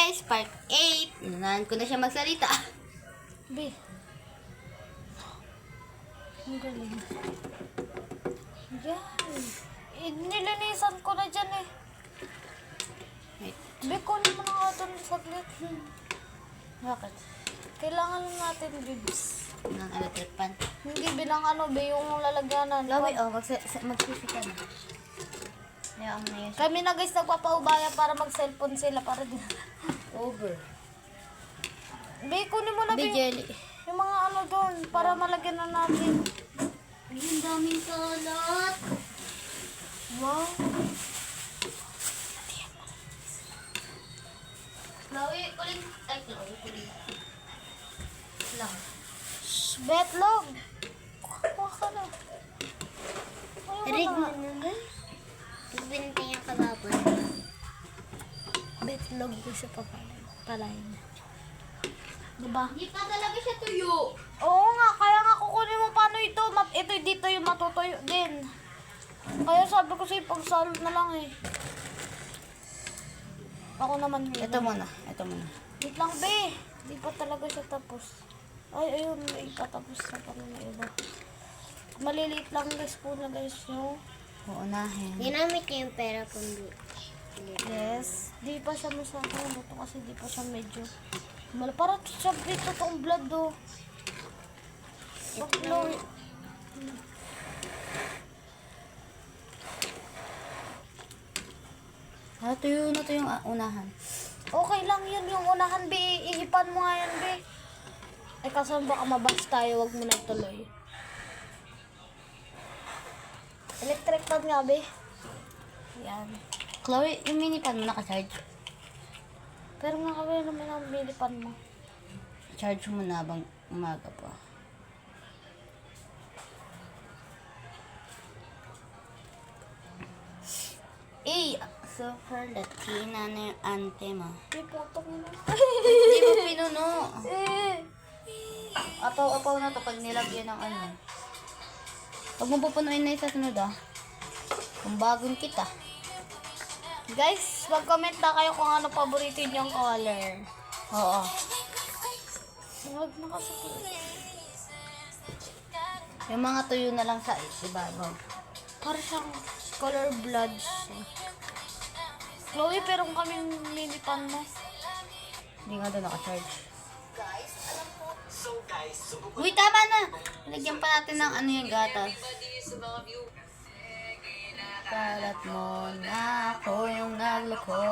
guys, part 8. Inunahan ko na siya magsalita. B. Ang galing. Yan. Nilinisan ko na dyan eh. Wait. B, kunin mo na nga ito saglit. Bakit? Kailangan natin bibs. Ng electric pan. Hindi bilang ano, B, yung lalagyanan. Lawi, magsisi ka na. Hayaan mo na yun. Kami na guys, nagpapaubaya para mag-cellphone sila para din. Over. B, kunin mo na B. Jelly. Yung mga ano doon, para malagyan na natin. Ay, ang daming kalat. Wow. Lawi, kuling. Ay, Lawi, kuling. Lang. Betlog. Kuha ka na. Rig mo naman. Nagbinti yung kalabon. Betlog ko sa palain. Diba? Hindi pa talaga siya tuyo. Oo nga, kaya nga kukunin mo paano ito. Ito dito yung matutuyo din. Kaya sabi ko sa'yo, pagsalo na lang eh. Ako naman yun. Ito muna. Wait lang, be. Di pa talaga siya tapos. Ay, ayun, may patapos na pala na iba. Maliliit lang guys po na guys yung. Uunahin. Ginamit niya yung pera kung Yes. Di pa siya masyadong luto kasi di pa siya medyo. Para siya dito toong blood do. Pag-glow. Tuyo na to yung unahan. Okay lang yun yung unahan, be. Ihipan mo nga yan, be. Ay, kaso baka mabas tayo. Wag mo na ituloy. Electric pan nga, be. Yan. Chloe, yung mini pan mo naka-charge. Pero nga kami naman ang bilipan mo. Charge mo na habang umaga pa. Super Latina na yung anthem ah. May putok mo na. Hindi mo pinuno. Eh. Apaw-apaw na to pag nilagyan ng ano. Huwag mo pupunuin na yung sa sunod ah. Kung bagong kita. Guys, mag-comment na kayo kung ano paborito niyong color. Oo. Huwag na kasi. Yung mga tuyo na lang sa ibabaw. Para siyang color blood siya. Chloe, pero kung kaming lilipan mo. Hindi nga doon naka-charge. Uy, tama na! Lagyan pa natin ng ano yung gatas. Kalat mo na ako yung nagloko.